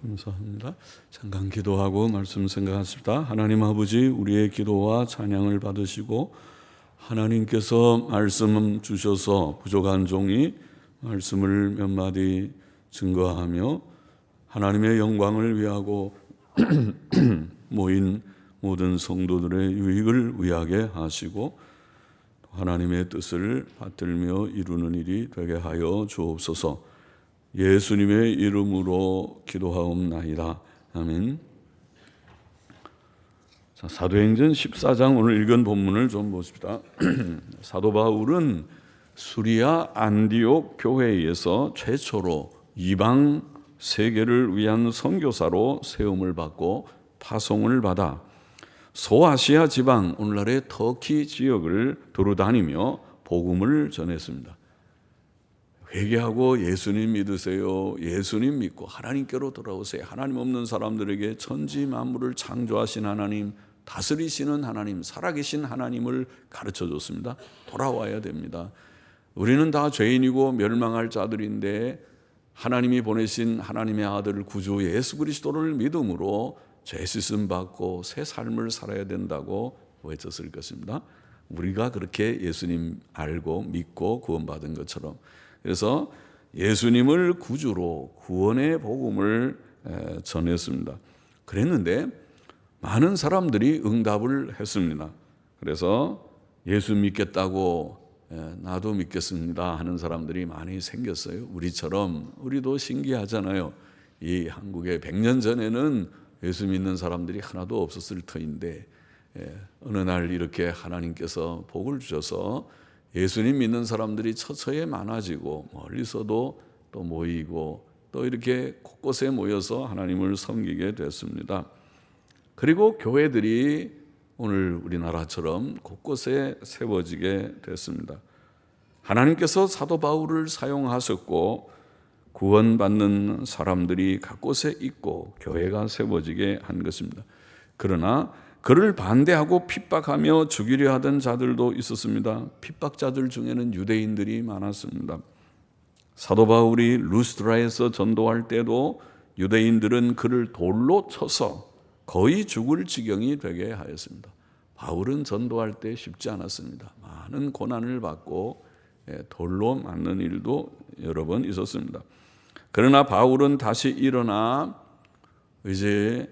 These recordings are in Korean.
감사합니다. 잠깐 기도하고 말씀 생각하십니다. 하나님 아버지, 우리의 기도와 찬양을 받으시고 하나님께서 말씀 주셔서 부족한 종이 말씀을 몇 마디 증거하며 하나님의 영광을 위하고 모인 모든 성도들의 유익을 위하게 하시고 하나님의 뜻을 받들며 이루는 일이 되게 하여 주옵소서. 예수님의 이름으로 기도하옵나이다. 아멘. 자, 사도행전 14장 오늘 읽은 본문을 좀 보십시다. 사도 바울은 수리아 안디옥 교회에서 최초로 이방 세계를 위한 선교사로 세움을 받고 파송을 받아 소아시아 지방, 오늘날의 터키 지역을 두루다니며 복음을 전했습니다. 회개하고 예수님 믿으세요. 예수님 믿고 하나님께로 돌아오세요. 하나님 없는 사람들에게 천지 만물을 창조하신 하나님, 다스리시는 하나님, 살아계신 하나님을 가르쳐 줬습니다. 돌아와야 됩니다. 우리는 다 죄인이고 멸망할 자들인데 하나님이 보내신 하나님의 아들 구주 예수 그리스도를 믿음으로 죄 씻음 받고 새 삶을 살아야 된다고 외쳤을 것입니다. 우리가 그렇게 예수님 알고 믿고 구원받은 것처럼. 그래서 예수님을 구주로 구원의 복음을 전했습니다. 그랬는데 많은 사람들이 응답을 했습니다. 그래서 예수 믿겠다고 나도 믿겠습니다 하는 사람들이 많이 생겼어요. 우리처럼. 우리도 신기하잖아요. 이 한국에 100년 전에는 예수 믿는 사람들이 하나도 없었을 터인데 어느 날 이렇게 하나님께서 복을 주셔서 예수님 믿는 사람들이 처처에 많아지고 멀리서도 또 모이고 또 이렇게 곳곳에 모여서 하나님을 섬기게 됐습니다. 그리고 교회들이 오늘 우리나라처럼 곳곳에 세워지게 됐습니다. 하나님께서 사도 바울을 사용하셨고 구원받는 사람들이 각곳에 있고 교회가 세워지게 한 것입니다. 그러나 그를 반대하고 핍박하며 죽이려 하던 자들도 있었습니다. 핍박자들 중에는 유대인들이 많았습니다. 사도 바울이 루스드라에서 전도할 때도 유대인들은 그를 돌로 쳐서 거의 죽을 지경이 되게 하였습니다. 바울은 전도할 때 쉽지 않았습니다. 많은 고난을 받고 돌로 맞는 일도 여러 번 있었습니다. 그러나 바울은 다시 일어나 이제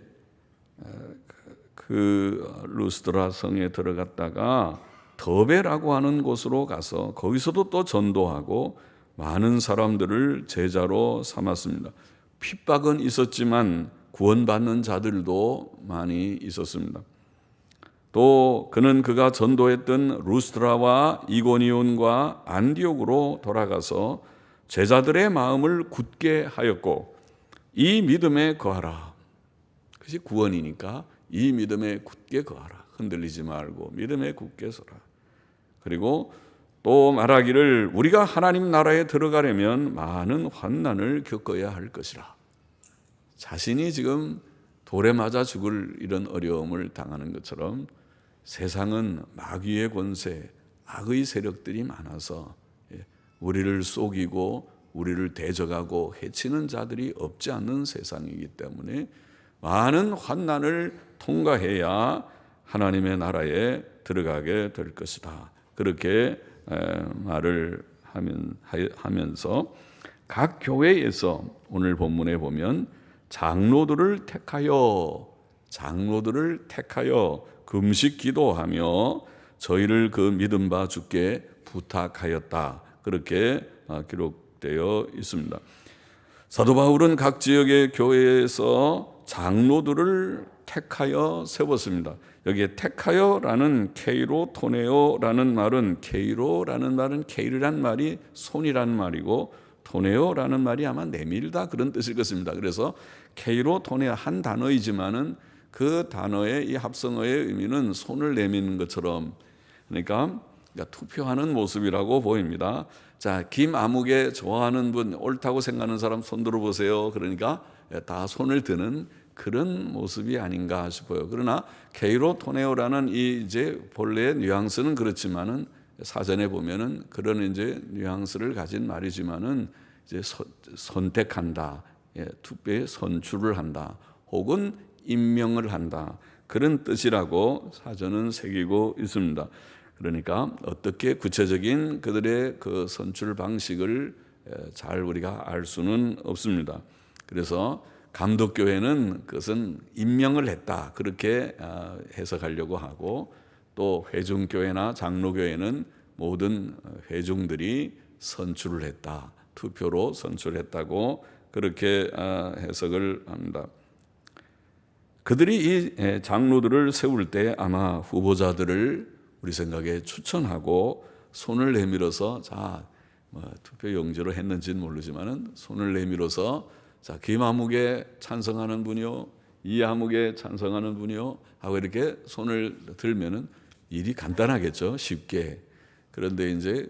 그 루스드라 성에 들어갔다가 더베라고 하는 곳으로 가서 거기서도 또 전도하고 많은 사람들을 제자로 삼았습니다. 핍박은 있었지만 구원받는 자들도 많이 있었습니다. 또 그는 그가 전도했던 루스드라와 이고니온과 안디옥으로 돌아가서 제자들의 마음을 굳게 하였고 이 믿음에 거하라. 그것이 구원이니까 이 믿음에 굳게 거하라. 흔들리지 말고 믿음에 굳게 서라. 그리고 또 말하기를 우리가 하나님 나라에 들어가려면 많은 환난을 겪어야 할 것이라. 자신이 지금 돌에 맞아 죽을 이런 어려움을 당하는 것처럼 세상은 마귀의 권세, 악의 세력들이 많아서 우리를 속이고 우리를 대적하고 해치는 자들이 없지 않는 세상이기 때문에 많은 환난을 통과해야 하나님의 나라에 들어가게 될 것이다. 그렇게 말을 하면서 각 교회에서 오늘 본문에 보면 장로들을 택하여 금식 기도하며 저희를 그 믿음 바 주께 부탁하였다. 그렇게 기록되어 있습니다. 사도 바울은 각 지역의 교회에서 장로들을 택하여 세웠습니다. 여기에 택하여라는 케이로토네오라는 말은 케이르란 말이 손이란 말이고 토네오라는 말이 아마 내밀다 그런 뜻일 것입니다. 그래서 케이로토네오 한 단어이지만은 그 단어의 이 합성어의 의미는 손을 내미는 것처럼 그러니까 투표하는 모습이라고 보입니다. 자, 김아무개 좋아하는 분, 옳다고 생각하는 사람 손 들어보세요. 그러니까 다 손을 드는 그런 모습이 아닌가 싶어요. 그러나 케이로토네오라는 이 이제 본래의 뉘앙스는 그렇지만은 사전에 보면은 그런 이제 뉘앙스를 가진 말이지만은 이제 선택한다, 투표에 선출을 한다, 혹은 임명을 한다, 그런 뜻이라고 사전은 새기고 있습니다. 그러니까 어떻게 구체적인 그들의 그 선출 방식을 잘 우리가 알 수는 없습니다. 그래서 감독교회는 그것은 임명을 했다, 그렇게 해석하려고 하고, 또 회중교회나 장로교회는 모든 회중들이 선출을 했다, 투표로 선출했다고 그렇게 해석을 합니다. 그들이 이 장로들을 세울 때 아마 후보자들을 우리 생각에 추천하고 손을 내밀어서, 자, 투표 용지로 했는지는 모르지만은 손을 내밀어서, 자, 김아무개 찬성하는 분이요, 이아무개 찬성하는 분이요 하고 이렇게 손을 들면은 일이 간단하겠죠, 쉽게. 그런데 이제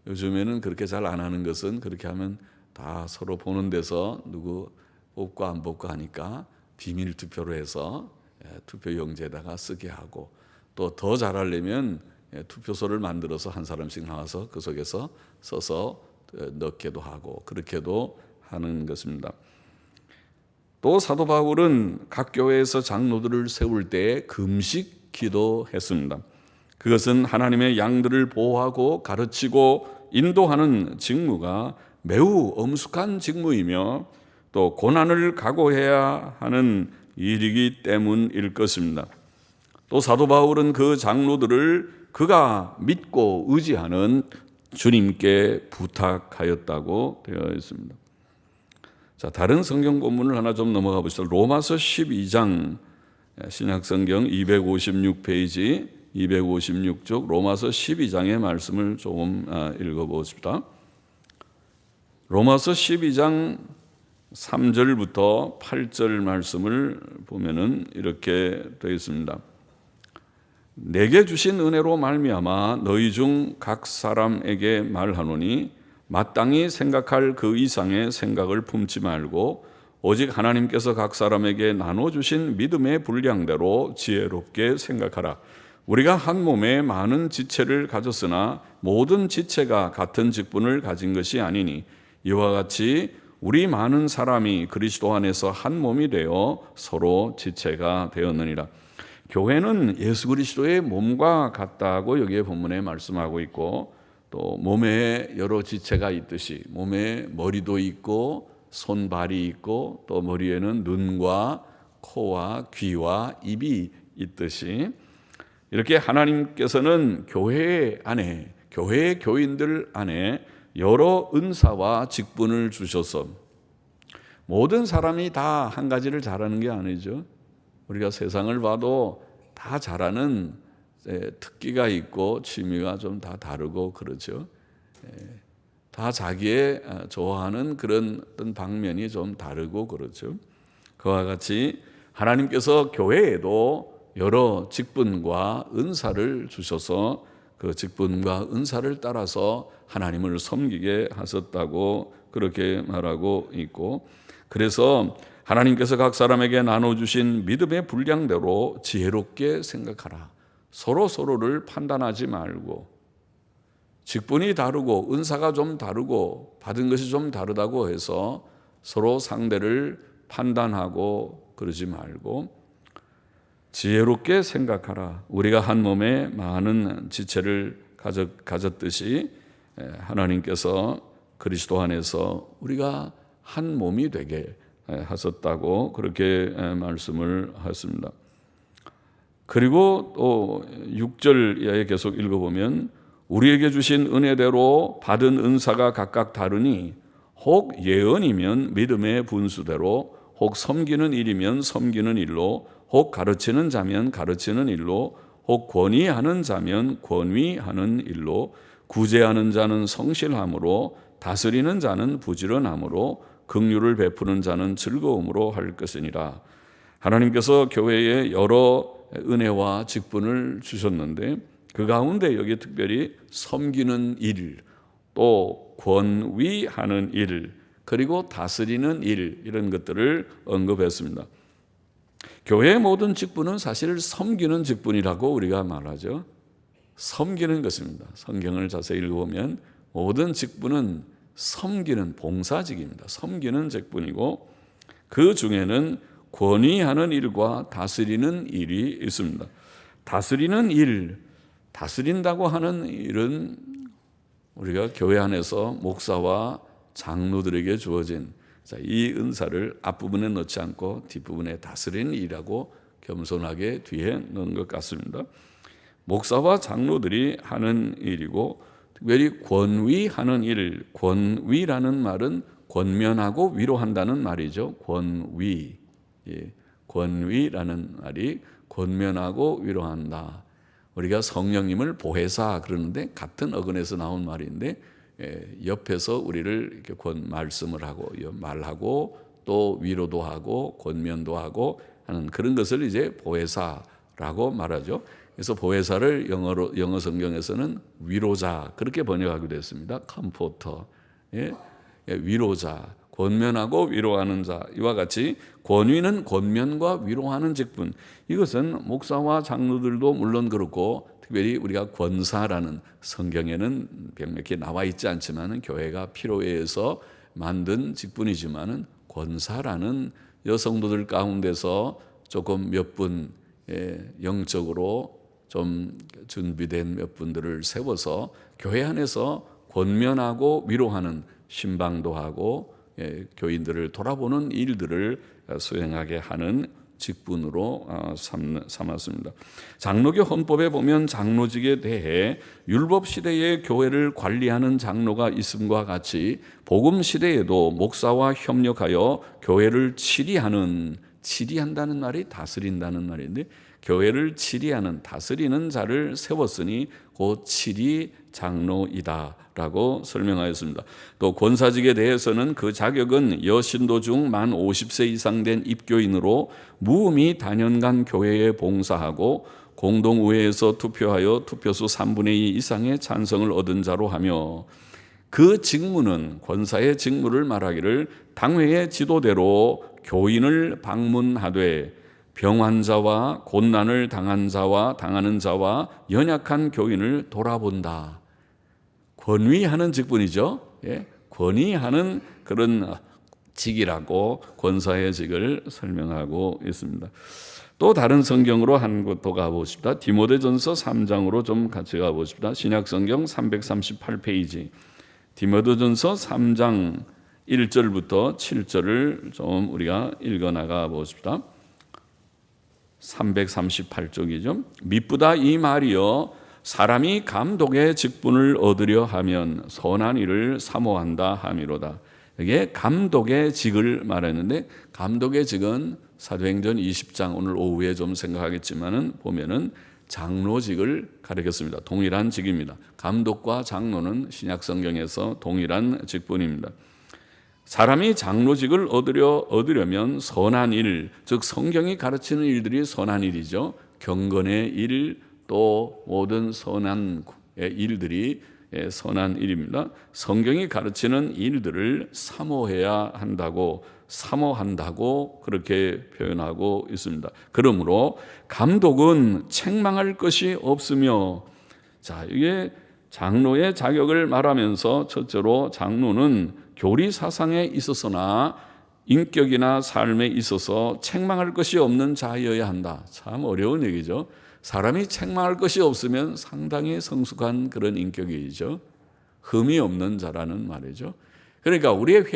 요즘에는 그렇게 잘 안 하는 것은, 그렇게 하면 다 서로 보는 데서 누구 뽑고 안 뽑고 하니까 비밀 투표로 해서 투표 용지에다가 쓰게 하고, 또 더 잘하려면 투표소를 만들어서 한 사람씩 나와서 그 속에서 써서 넣기도 하고, 그렇게도 하는 것입니다. 또 사도 바울은 각 교회에서 장로들을 세울 때 금식 기도했습니다. 그것은 하나님의 양들을 보호하고 가르치고 인도하는 직무가 매우 엄숙한 직무이며 또 고난을 각오해야 하는 일이기 때문일 것입니다. 또 사도 바울은 그 장로들을 그가 믿고 의지하는 주님께 부탁하였다고 되어 있습니다. 자, 다른 성경 본문을 하나 좀 넘어가 보시죠. 로마서 12장, 신약성경 256페이지 256쪽 로마서 12장의 말씀을 조금 읽어보십시다. 로마서 12장 3절부터 8절 말씀을 보면은 이렇게 되어 있습니다. 내게 주신 은혜로 말미암아 너희 중 각 사람에게 말하노니 마땅히 생각할 그 이상의 생각을 품지 말고 오직 하나님께서 각 사람에게 나눠주신 믿음의 분량대로 지혜롭게 생각하라. 우리가 한 몸에 많은 지체를 가졌으나 모든 지체가 같은 직분을 가진 것이 아니니 이와 같이 우리 많은 사람이 그리스도 안에서 한 몸이 되어 서로 지체가 되었느니라. 교회는 예수 그리스도의 몸과 같다고 여기에 본문에 말씀하고 있고, 또 몸에 여러 지체가 있듯이 몸에 머리도 있고 손발이 있고 또 머리에는 눈과 코와 귀와 입이 있듯이, 이렇게 하나님께서는 교회 안에, 교회의 교인들 안에 여러 은사와 직분을 주셔서 모든 사람이 다 한 가지를 잘하는 게 아니죠. 우리가 세상을 봐도 다 잘하는 특기가 있고 취미가 좀 다 다르고 그렇죠. 다 자기의 좋아하는 그런 어떤 방면이 좀 다르고 그렇죠. 그와 같이 하나님께서 교회에도 여러 직분과 은사를 주셔서 그 직분과 은사를 따라서 하나님을 섬기게 하셨다고 그렇게 말하고 있고, 그래서 하나님께서 각 사람에게 나눠주신 믿음의 분량대로 지혜롭게 생각하라. 서로를 판단하지 말고, 직분이 다르고 은사가 좀 다르고 받은 것이 좀 다르다고 해서 서로 상대를 판단하고 그러지 말고 지혜롭게 생각하라. 우리가 한 몸에 많은 지체를 가졌듯이 하나님께서 그리스도 안에서 우리가 한 몸이 되게 하셨다고 그렇게 말씀을 하십니다. 그리고 또 6절 이하에 계속 읽어보면 우리에게 주신 은혜대로 받은 은사가 각각 다르니 혹 예언이면 믿음의 분수대로, 혹 섬기는 일이면 섬기는 일로, 혹 가르치는 자면 가르치는 일로, 혹 권위하는 자면 권위하는 일로, 구제하는 자는 성실함으로, 다스리는 자는 부지런함으로, 긍휼을 베푸는 자는 즐거움으로 할 것이니라. 하나님께서 교회에 여러 은혜와 직분을 주셨는데 그 가운데 여기 특별히 섬기는 일, 또 권위하는 일, 그리고 다스리는 일, 이런 것들을 언급했습니다. 교회의 모든 직분은 사실 섬기는 직분이라고 우리가 말하죠. 섬기는 것입니다. 성경을 자세히 읽어보면 모든 직분은 섬기는 봉사직입니다. 섬기는 직분이고, 그 중에는 권위하는 일과 다스리는 일이 있습니다. 다스리는 일, 다스린다고 하는 일은 우리가 교회 안에서 목사와 장로들에게 주어진 이 은사를 앞부분에 넣지 않고 뒷부분에 다스리는 일이라고 겸손하게 뒤에 넣은 것 같습니다. 목사와 장로들이 하는 일이고, 특별히 권위하는 일, 권위라는 말은 권면하고 위로한다는 말이죠. 권위, 권위라는 말이 권면하고 위로한다. 우리가 성령님을 보혜사 그러는데 같은 어근에서 나온 말인데, 옆에서 우리를 이렇게 말씀을 하고 말하고 또 위로도 하고 권면도 하고 하는 그런 것을 이제 보혜사라고 말하죠. 그래서 보혜사를 영어 성경에서는 위로자 그렇게 번역하기도 했습니다. 컴포터, 위로자, 권면하고 위로하는 자. 이와 같이 권위는 권면과 위로하는 직분. 이것은 목사와 장로들도 물론 그렇고, 특별히 우리가 권사라는, 성경에는 명백히 나와 있지 않지만 교회가 필요에 의해서 만든 직분이지만, 권사라는 여성도들 가운데서 조금 몇 분 영적으로 좀 준비된 몇 분들을 세워서 교회 안에서 권면하고 위로하는, 신방도 하고 교인들을 돌아보는 일들을 수행하게 하는 직분으로 삼았습니다. 장로교 헌법에 보면 장로직에 대해 율법 시대의 교회를 관리하는 장로가 있음과 같이 복음 시대에도 목사와 협력하여 교회를 치리한다는 말이 다스린다는 말인데, 교회를 치리하는, 다스리는 자를 세웠으니 곧 치리 장로이다라고 설명하였습니다. 또 권사직에 대해서는 그 자격은 여신도 중 만 50세 이상 된 입교인으로 무음이 단연간 교회에 봉사하고 공동의회에서 투표하여 투표수 3분의 2 이상의 찬성을 얻은 자로 하며, 그 직무는, 권사의 직무를 말하기를 당회의 지도대로 교인을 방문하되 병환자와 곤난을 당한 자와 당하는 자와 연약한 교인을 돌아본다. 권위하는 직분이죠. 권위하는 그런 직이라고 권사의 직을 설명하고 있습니다. 또 다른 성경으로 한 곳 더 가보십시다. 디모데전서 3장으로 좀 같이 가보십시다. 신약성경 338페이지 디모데전서 3장 1절부터 7절을 좀 우리가 읽어나가 보십시다. 338쪽이죠. 미쁘다 이 말이여, 사람이 감독의 직분을 얻으려 하면 선한 일을 사모한다 함이로다. 이게 감독의 직을 말했는데, 감독의 직은 사도행전 20장 오늘 오후에 좀 생각하겠지만은 보면은 장로직을 가리켰습니다. 동일한 직입니다. 감독과 장로는 신약 성경에서 동일한 직분입니다. 사람이 장로직을 얻으려면 선한 일, 즉 성경이 가르치는 일들이 선한 일이죠. 경건의 일, 또 모든 선한 일들이 선한 일입니다. 성경이 가르치는 일들을 사모한다고 그렇게 표현하고 있습니다. 그러므로 감독은 책망할 것이 없으며, 이게 장로의 자격을 말하면서 첫째로 장로는 교리 사상에 있어서나 인격이나 삶에 있어서 책망할 것이 없는 자여야 한다. 참 어려운 얘기죠. 사람이 책망할 것이 없으면 상당히 성숙한 그런 인격이죠. 흠이 없는 자라는 말이죠. 그러니까 우리의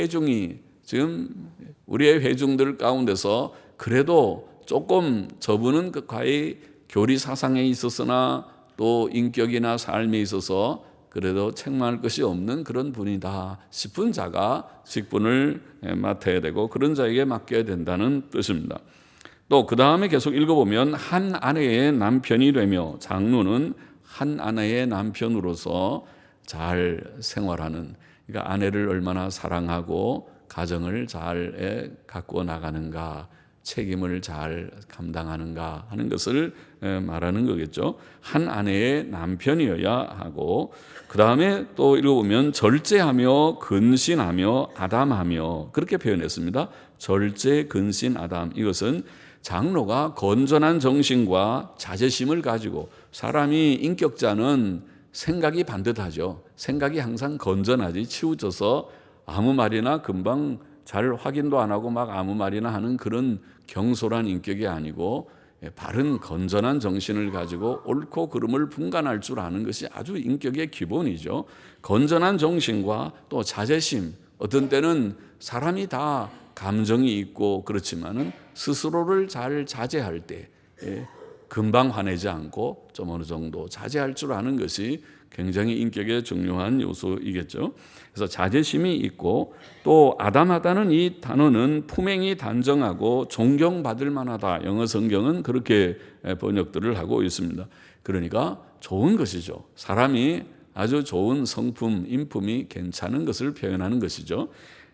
회중들 가운데서 그래도 조금 저분은 과히 교리 사상에 있어서나 또 인격이나 삶에 있어서 그래도 책망할 것이 없는 그런 분이다 싶은 자가 직분을 맡아야 되고, 그런 자에게 맡겨야 된다는 뜻입니다. 또 그 다음에 계속 읽어보면 한 아내의 남편이 되며, 장로는 한 아내의 남편으로서 잘 생활하는, 그러니까 아내를 얼마나 사랑하고 가정을 잘 가꾸어 나가는가, 책임을 잘 감당하는가 하는 것을 말하는 거겠죠. 한 아내의 남편이어야 하고, 그 다음에 또 읽어보면 절제하며 근신하며 아담하며 그렇게 표현했습니다. 절제, 근신, 아담. 이것은 장로가 건전한 정신과 자제심을 가지고, 사람이 인격자는 생각이 반듯하죠. 생각이 항상 건전하지 치우쳐서 아무 말이나 금방 잘 확인도 안 하고 막 아무 말이나 하는 그런 경솔한 인격이 아니고 바른 건전한 정신을 가지고 옳고 그름을 분간할 줄 아는 것이 아주 인격의 기본이죠. 건전한 정신과 또 자제심, 어떤 때는 사람이 다 감정이 있고 그렇지만은 스스로를 잘 자제할 때 금방 화내지 않고 좀 어느 정도 자제할 줄 아는 것이 굉장히 인격의 중요한 요소이겠죠. 그래서 자제심이 있고, 또 아담하다는 이 단어는 품행이 단정하고 존경받을 만하다. 영어 성경은 그렇게 번역들을 하고 있습니다. 그러니까 좋은 것이죠. 사람이 아주 좋은 성품, 인품이 괜찮은 것을 표현하는 것이죠.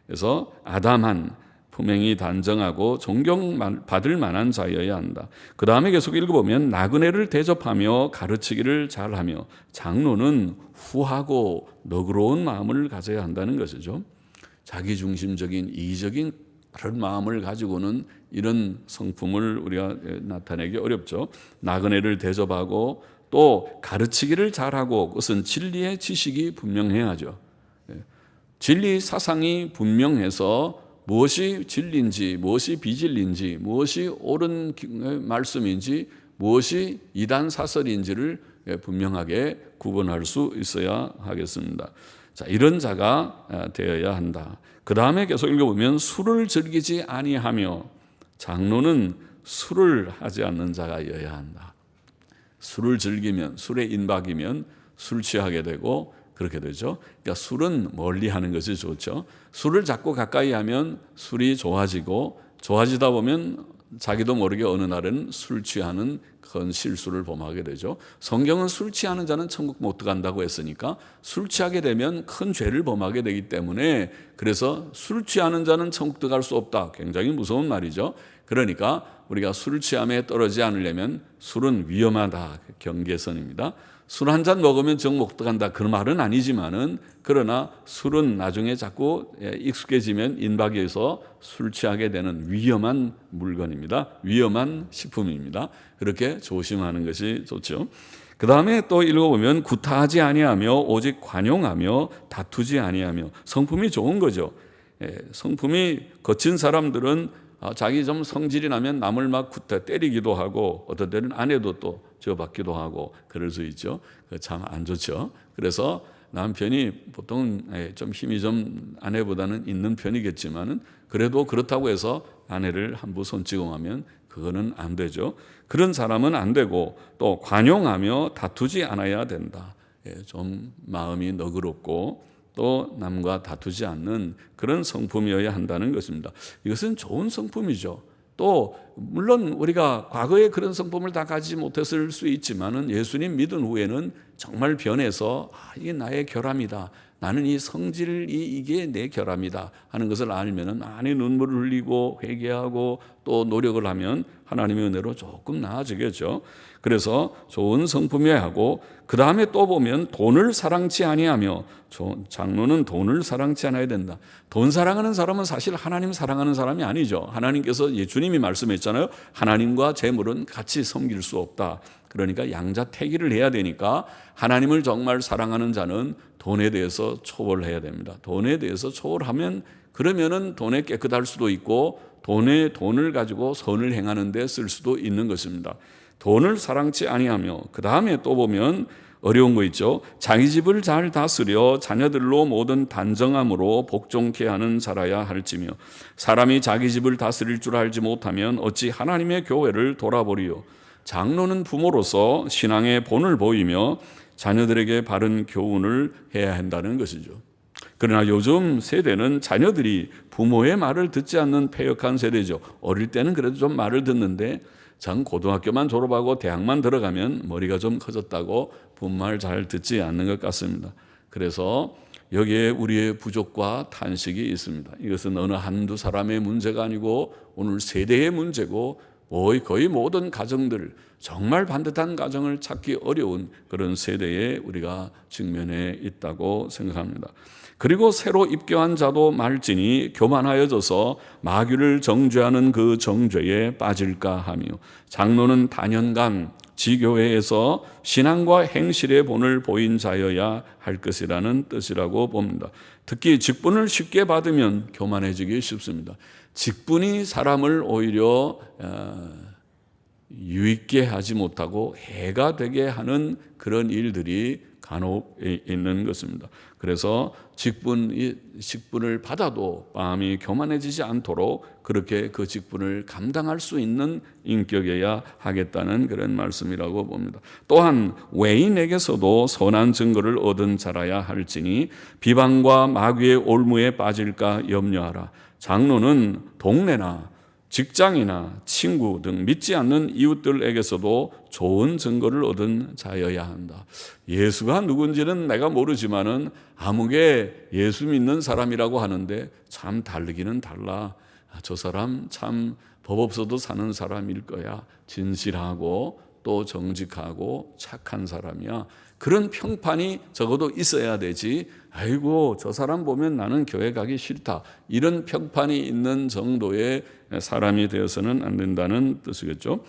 그래서 아담한, 품행이 단정하고 존경받을 만한 자여야 한다. 그 다음에 계속 읽어보면 나그네를 대접하며 가르치기를 잘하며, 장로는 후하고 너그러운 마음을 가져야 한다는 것이죠. 자기중심적인 이기적인 그런 마음을 가지고는 이런 성품을 우리가 나타내기 어렵죠. 나그네를 대접하고 또 가르치기를 잘하고, 그것은 진리의 지식이 분명해야죠. 진리 사상이 분명해서 무엇이 진리인지, 무엇이 비진리인지, 무엇이 옳은 말씀인지, 무엇이 이단 사설인지를 분명하게 구분할 수 있어야 하겠습니다. 자, 이런 자가 되어야 한다. 그 다음에 계속 읽어보면 술을 즐기지 아니하며, 장로는 술을 하지 않는 자가여야 한다. 술을 즐기면, 술에 인박이면 술 취하게 되고 그렇게 되죠. 그러니까 술은 멀리 하는 것이 좋죠. 술을 자꾸 가까이 하면 술이 좋아지고, 좋아지다 보면 자기도 모르게 어느 날은 술 취하는 큰 실수를 범하게 되죠. 성경은 술 취하는 자는 천국 못 들어간다고 했으니까 술 취하게 되면 큰 죄를 범하게 되기 때문에, 그래서 술 취하는 자는 천국 들어갈 수 없다. 굉장히 무서운 말이죠. 그러니까 우리가 술 취함에 떨어지지 않으려면 술은 위험하다. 경계선입니다. 술 한 잔 먹으면 정 못 들어간다, 그런 말은 아니지만은, 그러나 술은 나중에 자꾸 익숙해지면 인박해서 술 취하게 되는 위험한 물건입니다. 위험한 식품입니다. 그렇게 조심하는 것이 좋죠. 그 다음에 또 읽어보면 구타하지 아니하며 오직 관용하며 다투지 아니하며, 성품이 좋은 거죠. 성품이 거친 사람들은 자기 좀 성질이 나면 남을 막 구타 때리기도 하고, 어떤 때는 아내도 또 저받기도 하고 그럴 수 있죠. 참 안 좋죠. 그래서 남편이 보통 좀 힘이 좀 아내보다는 있는 편이겠지만은, 그래도 그렇다고 해서 아내를 함부 손찌검하면 그거는 안 되죠. 그런 사람은 안 되고, 또 관용하며 다투지 않아야 된다. 좀 마음이 너그럽고 또 남과 다투지 않는 그런 성품이어야 한다는 것입니다. 이것은 좋은 성품이죠. 또 물론 우리가 과거에 그런 성품을 다 가지지 못했을 수 있지만은, 예수님 믿은 후에는 정말 변해서 이게 나의 결함이다, 나는 이 성질이 이게 내 결함이다 하는 것을 알면은 안에 눈물을 흘리고 회개하고 또 노력을 하면 하나님의 은혜로 조금 나아지겠죠. 그래서 좋은 성품이어야 하고, 그 다음에 또 보면 돈을 사랑치 아니하며, 장로는 돈을 사랑치 않아야 된다. 돈 사랑하는 사람은 사실 하나님 사랑하는 사람이 아니죠. 하나님께서, 주님이 말씀했잖아요. 하나님과 재물은 같이 섬길 수 없다. 그러니까 양자택일을 해야 되니까, 하나님을 정말 사랑하는 자는 돈에 대해서 초월해야 됩니다. 돈에 대해서 초월하면, 그러면은 돈에 깨끗할 수도 있고 돈을 가지고 선을 행하는 데 쓸 수도 있는 것입니다. 돈을 사랑치 아니하며, 그 다음에 또 보면 어려운 거 있죠. 자기 집을 잘 다스려 자녀들로 모든 단정함으로 복종케 하는 자라야 할지며, 사람이 자기 집을 다스릴 줄 알지 못하면 어찌 하나님의 교회를 돌아보리요. 장로는 부모로서 신앙의 본을 보이며 자녀들에게 바른 교훈을 해야 한다는 것이죠. 그러나 요즘 세대는 자녀들이 부모의 말을 듣지 않는 패역한 세대죠. 어릴 때는 그래도 좀 말을 듣는데, 전 고등학교만 졸업하고 대학만 들어가면 머리가 좀 커졌다고 부모 말 잘 듣지 않는 것 같습니다. 그래서 여기에 우리의 부족과 탄식이 있습니다. 이것은 어느 한두 사람의 문제가 아니고 오늘 세대의 문제고, 거의 모든 가정들, 정말 반듯한 가정을 찾기 어려운 그런 세대에 우리가 직면해 있다고 생각합니다. 그리고 새로 입교한 자도 말지니 교만하여져서 마귀를 정죄하는 그 정죄에 빠질까 하며, 장로는 단연간 지교회에서 신앙과 행실의 본을 보인 자여야 할 것이라는 뜻이라고 봅니다. 특히 직분을 쉽게 받으면 교만해지기 쉽습니다. 직분이 사람을 오히려 유익게 하지 못하고 해가 되게 하는 그런 일들이 간혹 있는 것입니다. 그래서 직분을 받아도 마음이 교만해지지 않도록 그렇게 그 직분을 감당할 수 있는 인격이어야 하겠다는 그런 말씀이라고 봅니다. 또한 외인에게서도 선한 증거를 얻은 자라야 할지니 비방과 마귀의 올무에 빠질까 염려하라. 장로는 동네나 직장이나 친구 등 믿지 않는 이웃들에게서도 좋은 증거를 얻은 자여야 한다. 예수가 누군지는 내가 모르지만은 아무개 예수 믿는 사람이라고 하는데 참 다르기는 달라. 저 사람 참 법 없어도 사는 사람일 거야. 진실하고 또 정직하고 착한 사람이야. 그런 평판이 적어도 있어야 되지. 아이고 저 사람 보면 나는 교회 가기 싫다. 이런 평판이 있는 정도의 사람이 되어서는 안 된다는 뜻이겠죠.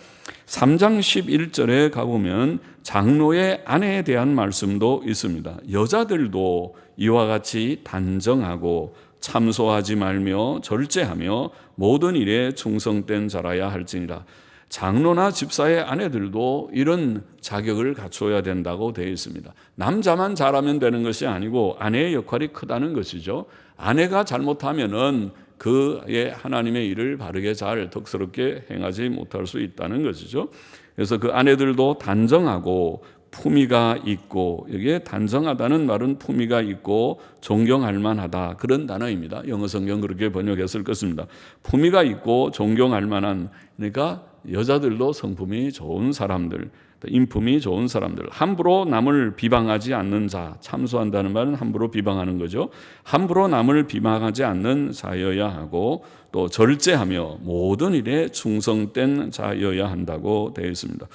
3장 11절에 가보면 장로의 아내에 대한 말씀도 있습니다. 여자들도 이와 같이 단정하고 참소하지 말며 절제하며 모든 일에 충성된 자라야 할지니라. 장로나 집사의 아내들도 이런 자격을 갖춰야 된다고 되어 있습니다. 남자만 잘하면 되는 것이 아니고 아내의 역할이 크다는 것이죠. 아내가 잘못하면은 그의 하나님의 일을 바르게 잘 덕스럽게 행하지 못할 수 있다는 것이죠. 그래서 그 아내들도 단정하고 품위가 있고, 여기에 단정하다는 말은 품위가 있고 존경할 만하다, 그런 단어입니다. 영어 성경 그렇게 번역했을 것입니다. 품위가 있고 존경할 만한, 그러니까 여자들도 성품이 좋은 사람들, 인품이 좋은 사람들, 함부로 남을 비방하지 않는 자, 참소한다는 말은 함부로 비방하는 거죠. 함부로 남을 비방하지 않는 자여야 하고, 또 절제하며 모든 일에 충성된 자여야 한다고 되어 있습니다.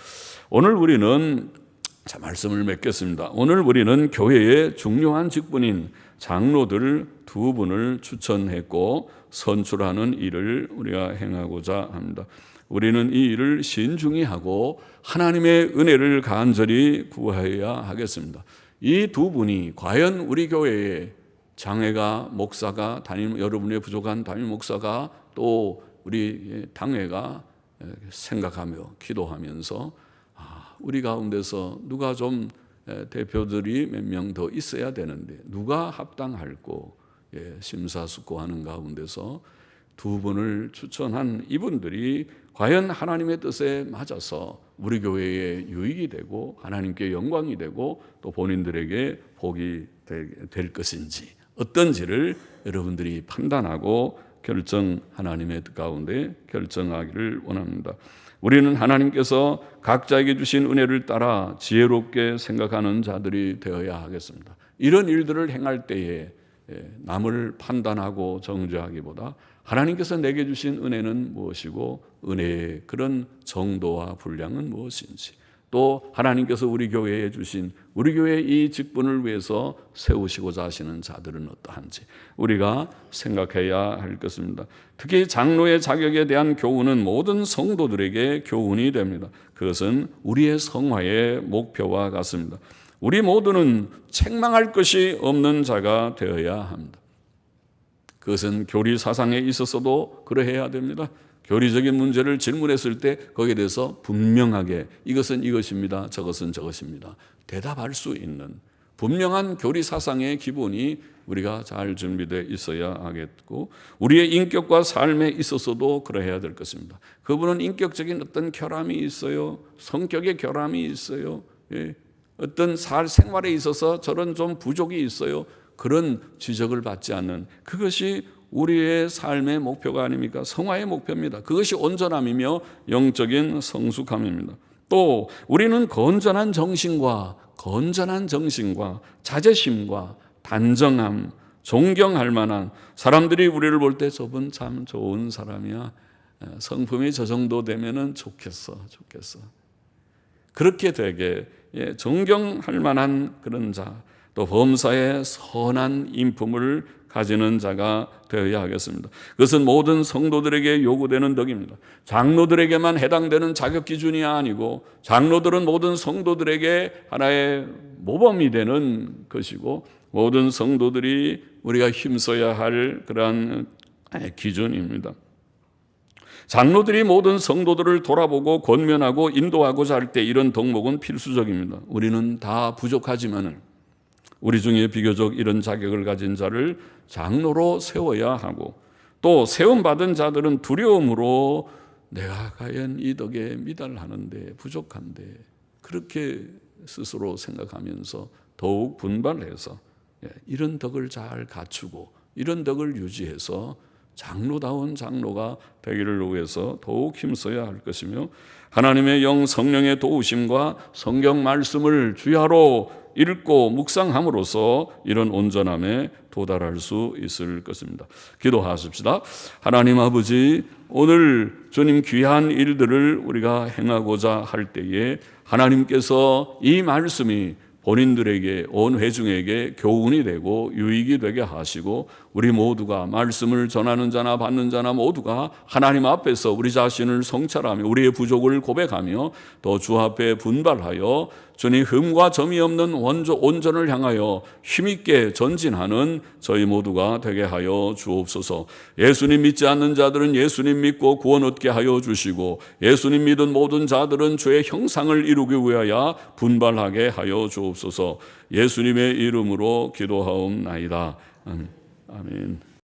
오늘 우리는 말씀을 맺겠습니다. 오늘 우리는 교회의 중요한 직분인 장로들 두 분을 추천했고 선출하는 일을 우리가 행하고자 합니다. 우리는 이 일을 신중히 하고 하나님의 은혜를 간절히 구해야 하겠습니다. 이 두 분이 과연 우리 교회에 장회가, 목사가, 여러분의 부족한 담임 목사가, 또 우리 당회가 생각하며 기도하면서 우리 가운데서 누가 좀 대표들이 몇 명 더 있어야 되는데 누가 합당할고 심사숙고하는 가운데서 두 분을 추천한 이분들이 과연 하나님의 뜻에 맞아서 우리 교회에 유익이 되고 하나님께 영광이 되고 또 본인들에게 복이 될 것인지 어떤지를 여러분들이 판단하고 하나님의 뜻 가운데 결정하기를 원합니다. 우리는 하나님께서 각자에게 주신 은혜를 따라 지혜롭게 생각하는 자들이 되어야 하겠습니다. 이런 일들을 행할 때에 남을 판단하고 정죄하기보다 하나님께서 내게 주신 은혜는 무엇이고 은혜의 그런 정도와 분량은 무엇인지, 또 하나님께서 우리 교회에 주신 우리 교회의 이 직분을 위해서 세우시고자 하시는 자들은 어떠한지 우리가 생각해야 할 것입니다. 특히 장로의 자격에 대한 교훈은 모든 성도들에게 교훈이 됩니다. 그것은 우리의 성화의 목표와 같습니다. 우리 모두는 책망할 것이 없는 자가 되어야 합니다. 그것은 교리 사상에 있어서도 그러해야 됩니다. 교리적인 문제를 질문했을 때 거기에 대해서 분명하게 이것은 이것입니다, 저것은 저것입니다 대답할 수 있는 분명한 교리 사상의 기본이 우리가 잘 준비되어 있어야 하겠고, 우리의 인격과 삶에 있어서도 그러해야 될 것입니다. 그분은 인격적인 어떤 결함이 있어요, 성격의 결함이 있어요, 어떤 생활에 있어서 저런 좀 부족이 있어요. 그런 지적을 받지 않는, 그것이 우리의 삶의 목표가 아닙니까? 성화의 목표입니다. 그것이 온전함이며 영적인 성숙함입니다. 또 우리는 건전한 정신과 자제심과 단정함, 존경할 만한, 사람들이 우리를 볼 때 저분 참 좋은 사람이야, 성품이 저 정도 되면은 좋겠어. 그렇게 되게 존경할 만한 그런 자, 또 범사에 선한 인품을 가지는 자가 되어야 하겠습니다. 그것은 모든 성도들에게 요구되는 덕입니다. 장로들에게만 해당되는 자격 기준이 아니고 장로들은 모든 성도들에게 하나의 모범이 되는 것이고 모든 성도들이 우리가 힘써야 할 그러한 기준입니다. 장로들이 모든 성도들을 돌아보고 권면하고 인도하고자 할 때 이런 덕목은 필수적입니다. 우리는 다 부족하지만은 우리 중에 비교적 이런 자격을 가진 자를 장로로 세워야 하고 또 세움받은 자들은 두려움으로 내가 과연 이 덕에 미달하는데 부족한데 그렇게 스스로 생각하면서 더욱 분발해서 이런 덕을 잘 갖추고 이런 덕을 유지해서 장로다운 장로가 되기를 위해서 더욱 힘써야 할 것이며 하나님의 영 성령의 도우심과 성경 말씀을 주야로 읽고 묵상함으로써 이런 온전함에 도달할 수 있을 것입니다. 기도하십시다. 하나님 아버지, 오늘 주님 귀한 일들을 우리가 행하고자 할 때에 하나님께서 이 말씀이 본인들에게 온 회중에게 교훈이 되고 유익이 되게 하시고 우리 모두가 말씀을 전하는 자나 받는 자나 모두가 하나님 앞에서 우리 자신을 성찰하며 우리의 부족을 고백하며 또 주 앞에 분발하여 주님 흠과 점이 없는 온전을 향하여 힘있게 전진하는 저희 모두가 되게 하여 주옵소서. 예수님 믿지 않는 자들은 예수님 믿고 구원 얻게 하여 주시고 예수님 믿은 모든 자들은 주의 형상을 이루기 위하여 분발하게 하여 주옵소서. 예수님의 이름으로 기도하옵나이다. 아멘.